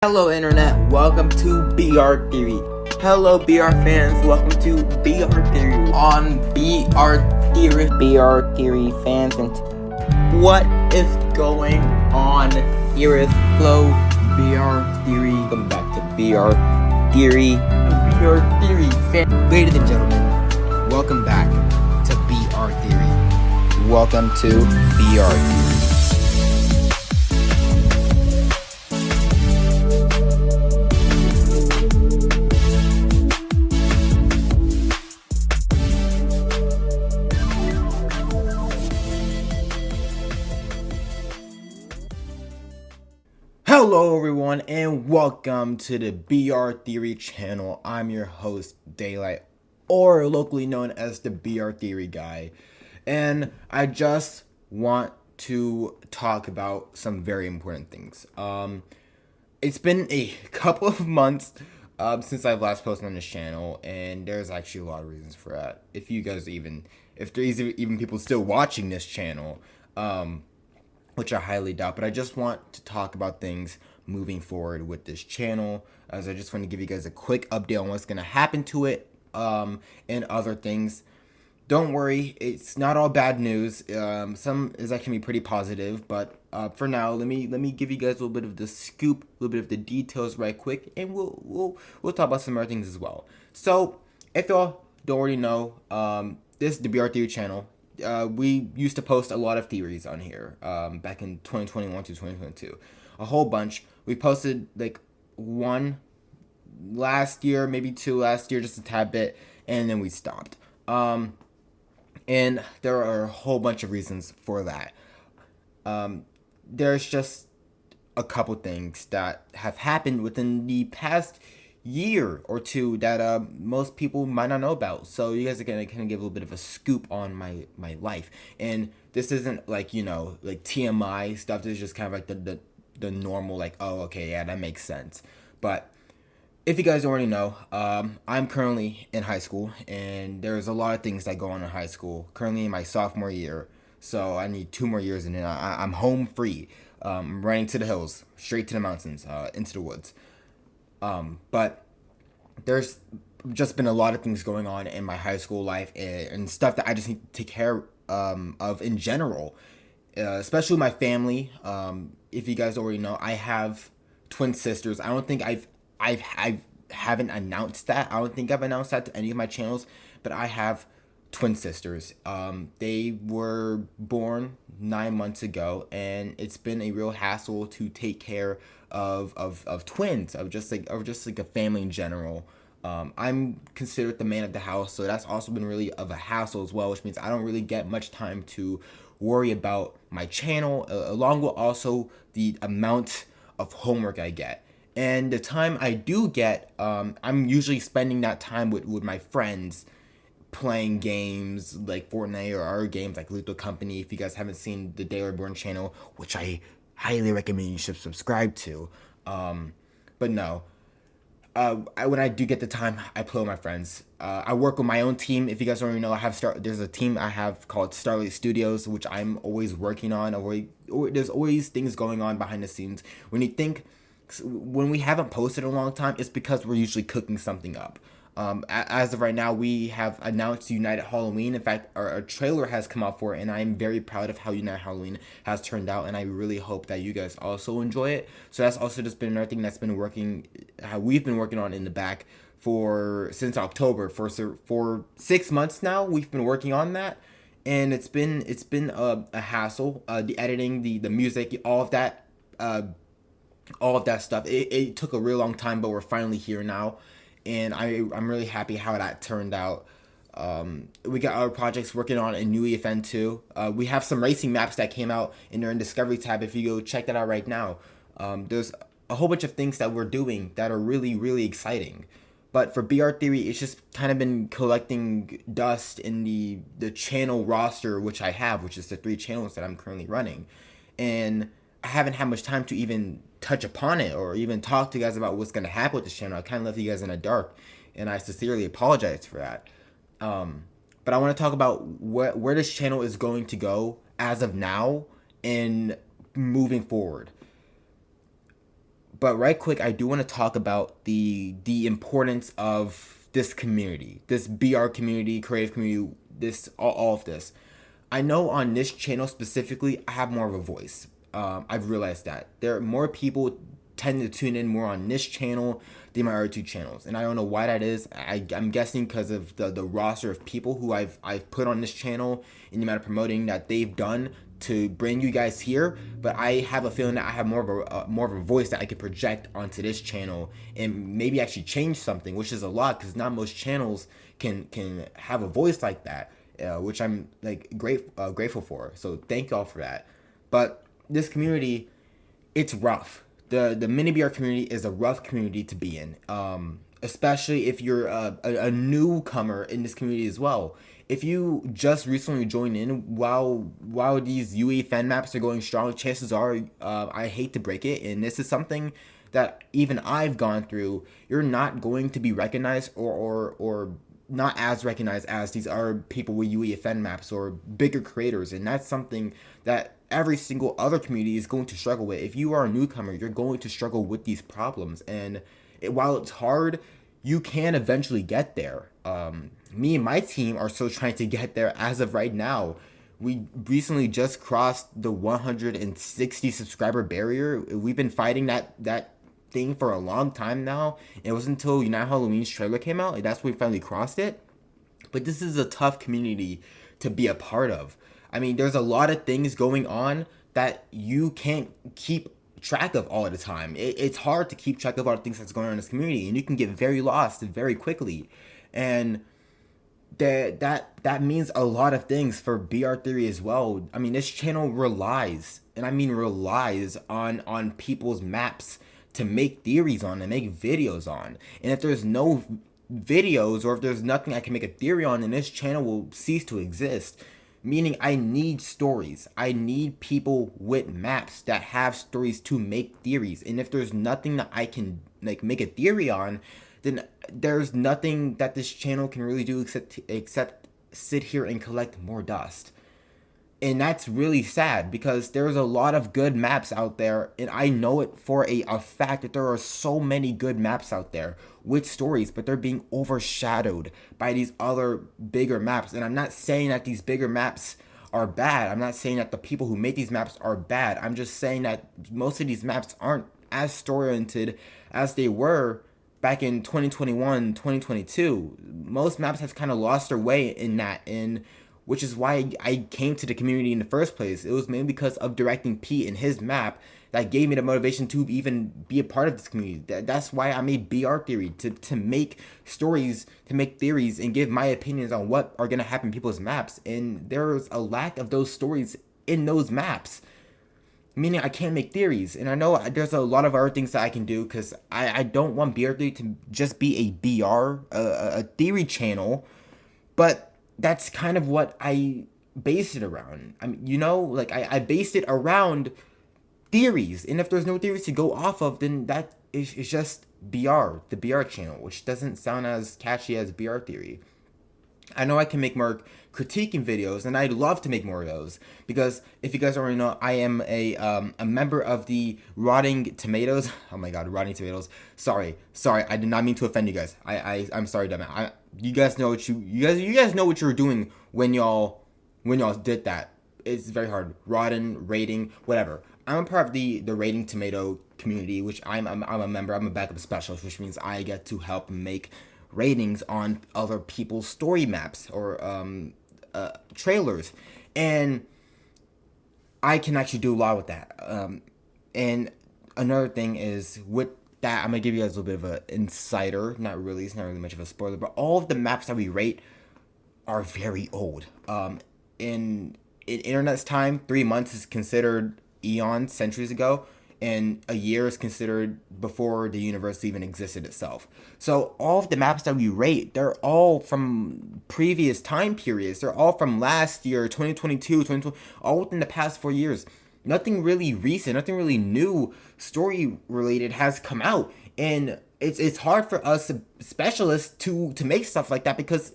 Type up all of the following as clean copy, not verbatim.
Hello internet, welcome to BR Theory. Hello BR fans, welcome to BR Theory on BR Theory. BR Theory fans, and what is going on? Here is Flow BR Theory. Welcome back to BR Theory. BR Theory fans. Ladies and gentlemen, welcome back to BR Theory. Welcome to BR Theory. Hello everyone and welcome to the BR Theory channel. I'm your host Daylight, or locally known as the BR Theory guy, and I just want to talk about some very important things. It's been a couple of months since I've last posted on this channel, and there's actually a lot of reasons for that. If there's even people still watching this channel, which I highly doubt, but I just want to talk about things moving forward with this channel, as I just want to give you guys a quick update on what's going to happen to it, and other things. Don't worry, it's not all bad news. Some is actually pretty positive, but for now, let me give you guys a little bit of the scoop, a little bit of the details right quick, and we'll talk about some other things as well. So, if y'all don't already know, this is the BR Theory channel. We used to post a lot of theories on here back in 2021 to 2022, a whole bunch. We posted like one last year, maybe two last year, just a tad bit, and then we stopped. And there are a whole bunch of reasons for that. There's just a couple things that have happened within the past year or two that most people might not know about. So you guys are gonna kind of give a little bit of a scoop on my life, and this isn't like, like TMI stuff. This is just kind of like the normal, like, oh, okay, yeah, that makes sense. But if you guys already know, I'm currently in high school, and there's a lot of things that go on in high school. Currently in my sophomore year, so I need 2 more years, and then I'm home free. Running to the hills, straight to the mountains, into the woods. But there's just been a lot of things going on in my high school life, and stuff that I just need to take care of in general, especially my family. If you guys already know, I have twin sisters. I don't think I haven't announced that. I don't think I've announced that to any of my channels, but I have twin sisters. They were born 9 months ago, and it's been a real hassle to take care of twins, of just like a family in general. I'm considered the man of the house, so that's also been really of a hassle as well, which means I don't really get much time to worry about my channel, along with also the amount of homework I get. And the time I do get, I'm usually spending that time with my friends, playing games like Fortnite or other games like Lethal Company. If you guys haven't seen the Daily Born channel, which I highly recommend you should subscribe to. But no, when I do get the time, I play with my friends. I work with my own team. If you guys don't already know, there's a team I have called Starlight Studios, which I'm always working on. There's always things going on behind the scenes. When we haven't posted in a long time, it's because we're usually cooking something up. As of right now, we have announced United Halloween. In fact, our trailer has come out for it, and I'm very proud of how United Halloween has turned out, and I really hope that you guys also enjoy it. So that's also just been another thing that's been how we've been working on in the back since October. For 6 months now, we've been working on that, and it's been a hassle. The editing, the music, all of that stuff. It took a real long time, but we're finally here now. And I'm really happy how that turned out. We got other projects working on a new EFN too. We have some racing maps that came out, and they're in Discovery tab. If you go check that out right now, there's a whole bunch of things that we're doing that are really, really exciting. But for BR Theory, it's just kind of been collecting dust in the channel roster, which is the 3 channels that I'm currently running. And I haven't had much time to even touch upon it or even talk to you guys about what's going to happen with this channel. I kind of left you guys in the dark, and I sincerely apologize for that. But I want to talk about where this channel is going to go as of now and moving forward. But right quick, I do want to talk about the importance of this community, this BR community, creative community, this all of this. I know on this channel specifically, I have more of a voice. I've realized that there are more people tend to tune in more on this channel than my other two channels, and I don't know why that is. I'm guessing because of the roster of people who I've put on this channel and the amount of promoting that they've done to bring you guys here. But I have a feeling that I have more of a voice that I could project onto this channel and maybe actually change something, which is a lot because not most channels can have a voice like that, which I'm like grateful for. So thank y'all for that. But this community, it's rough. The mini BR community is a rough community to be in, especially if you're a newcomer in this community as well. If you just recently joined in while these UE fan maps are going strong, chances are, I hate to break it, and this is something that even I've gone through. You're not going to be recognized or not as recognized as these other people with UEFN maps or bigger creators, and that's something that every single other community is going to struggle with. If you are a newcomer, you're going to struggle with these problems, and while it's hard, you can eventually get there. Me and my team are still trying to get there as of right now. We recently just crossed the 160 subscriber barrier. We've been fighting that thing for a long time now. It wasn't until United Halloween's trailer came out, and that's when we finally crossed it. But this is a tough community to be a part of. I mean, there's a lot of things going on that you can't keep track of all the time. It's hard to keep track of all the things that's going on in this community, and you can get very lost very quickly. And that means a lot of things for BR Theory as well. I mean, this channel relies, and I mean relies on people's maps to make theories on and make videos on. And if there's no videos, or if there's nothing I can make a theory on, then this channel will cease to exist. Meaning I need stories. I need people with maps that have stories to make theories. And if there's nothing that I can like make a theory on, then there's nothing that this channel can really do except sit here and collect more dust. And that's really sad because there's a lot of good maps out there, and I know it for a fact that there are so many good maps out there with stories, but they're being overshadowed by these other bigger maps. And I'm not saying that these bigger maps are bad. I'm not saying that the people who make these maps are bad. I'm just saying that most of these maps aren't as story-oriented as they were back in 2021, 2022. Most maps have kind of lost their way in that, and which is why I came to the community in the first place. It was mainly because of directing Pete and his map that gave me the motivation to even be a part of this community. That's why I made BR Theory, to make stories, to make theories, and give my opinions on what are going to happen in people's maps. And there's a lack of those stories in those maps, meaning I can't make theories. And I know there's a lot of other things that I can do, because I don't want BR Theory to just be a BR, a theory channel, but that's kind of what I based it around. I mean, you know, like I based it around theories, and if there's no theories to go off of, then that is just BR, the BR channel, which doesn't sound as catchy as BR Theory. I know I can make more critiquing videos, and I'd love to make more of those, because if you guys already know, I am a member of the Rotting Tomatoes. Oh my god, Rotting Tomatoes. Sorry, I did not mean to offend you guys. I'm sorry, dumb. You guys know what you guys know what you were doing when y'all did that. It's very hard. Rotten, rating, whatever. I'm a part of the Rating Tomato community, which I'm a member. I'm a backup specialist, which means I get to help make ratings on other people's story maps or trailers, and I can actually do a lot with that. And another thing is, with that, I'm gonna give you guys a little bit of an insider. Not really, it's not really much of a spoiler, but all of the maps that we rate are very old. In internet's time, 3 months is considered eons, centuries ago, and a year is considered before the universe even existed itself. So all of the maps that we rate, they're all from previous time periods. They're all from last year, 2022, 2020, all within the past 4 years. Nothing really recent, nothing really new story related has come out. And it's hard for us specialists to make stuff like that, because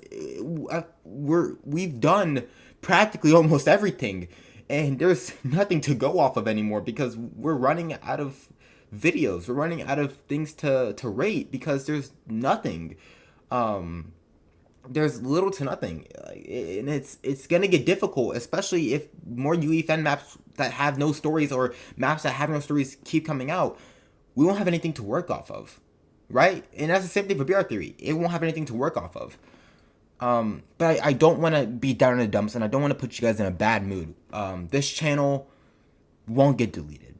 we've done practically almost everything, and there's nothing to go off of anymore because we're running out of videos. We're running out of things to rate because there's nothing. There's little to nothing, and it's gonna get difficult, especially if more UE fan maps that have no stories or maps that have no stories keep coming out. We won't have anything to work off of, right? And that's the same thing for BR Theory. It won't have anything to work off of. But I don't want to be down in the dumps, and I don't want to put you guys in a bad mood. This channel won't get deleted.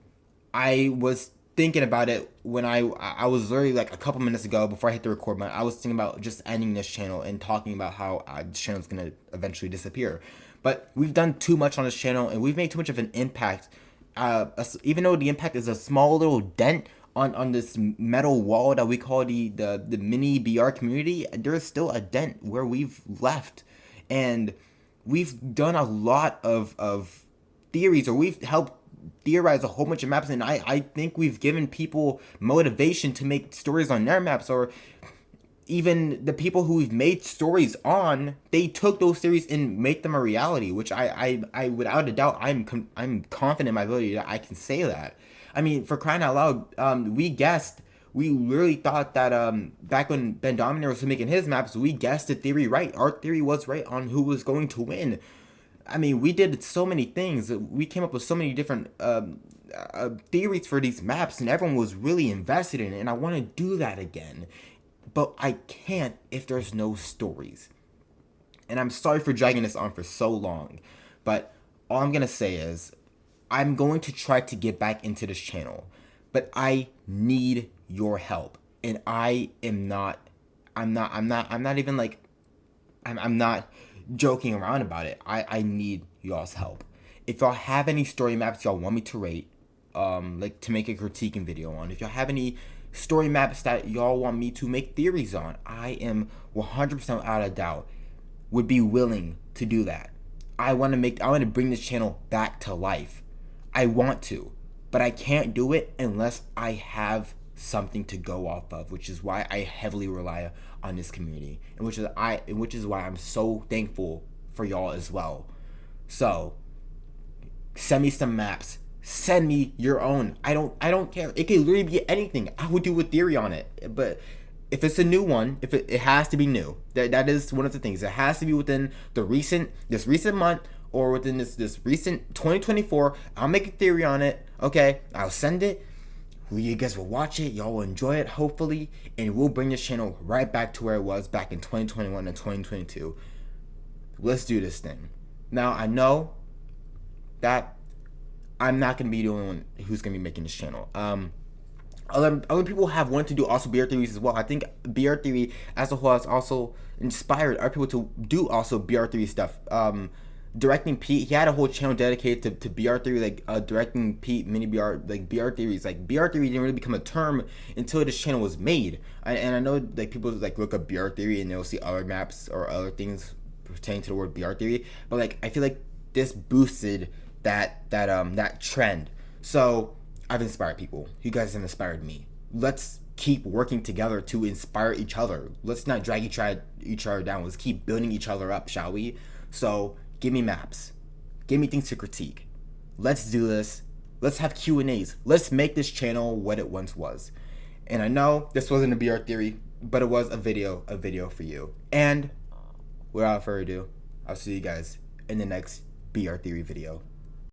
I was thinking about it when I was literally like a couple minutes ago before I hit the record button. I was thinking about just ending this channel and talking about how this channel is gonna eventually disappear. But we've done too much on this channel, and we've made too much of an impact. Even though the impact is a small little dent on this metal wall that we call the mini BR community, there is still a dent where we've left, and we've done a lot of theories, or we've helped theorize a whole bunch of maps, and I think we've given people motivation to make stories on their maps, or even the people who we've made stories on, they took those theories and make them a reality, which I without a doubt, I'm confident in my ability that I can say that. I mean, for crying out loud, we literally thought that back when Ben Dominator was making his maps, we guessed the theory right. Our theory was right on who was going to win. I mean, we did so many things. We came up with so many different theories for these maps, and everyone was really invested in it, and I want to do that again. But I can't if there's no stories. And I'm sorry for dragging this on for so long, but all I'm going to say is I'm going to try to get back into this channel, but I need your help. And I'm not joking around about it. I need y'all's help. If y'all have any story maps y'all want me to rate, like to make a critiquing video on, if y'all have any story maps that y'all want me to make theories on, I am 100% out of doubt would be willing to do that. I want to bring this channel back to life. I want to, but I can't do it unless I have something to go off of, which is why I heavily rely on this community, and which is why I'm so thankful for y'all as well. So send me some maps. Send me your own. I don't care. It could literally be anything. I would do a theory on it. But if it's a new one, if it has to be new. That is one of the things. It has to be within this recent month, or within this recent 2024. I'll make a theory on it. Okay, I'll send it. You guys will watch it. Y'all will enjoy it, hopefully, and we'll bring this channel right back to where it was back in 2021 and 2022. Let's do this thing. Now, I know that I'm not going to be the only one who's going to be making this channel. Other people have wanted to do also BR theories as well. I think BR theory as a whole has also inspired other people to do also BR theory stuff. Directing Pete, he had a whole channel dedicated to BR theory, like directing Pete mini BR, like BR theories. Like BR theory didn't really become a term until this channel was made. And I know like people like look up BR theory and they'll see other maps or other things pertaining to the word BR theory. But like I feel like this boosted that trend. So I've inspired people. You guys have inspired me. Let's keep working together to inspire each other. Let's not drag each other down. Let's keep building each other up, shall we? So give me maps. Give me things to critique. Let's do this. Let's have Q&As. Let's make this channel what it once was. And I know this wasn't a BR theory, but it was a video for you. And without further ado, I'll see you guys in the next BR theory video.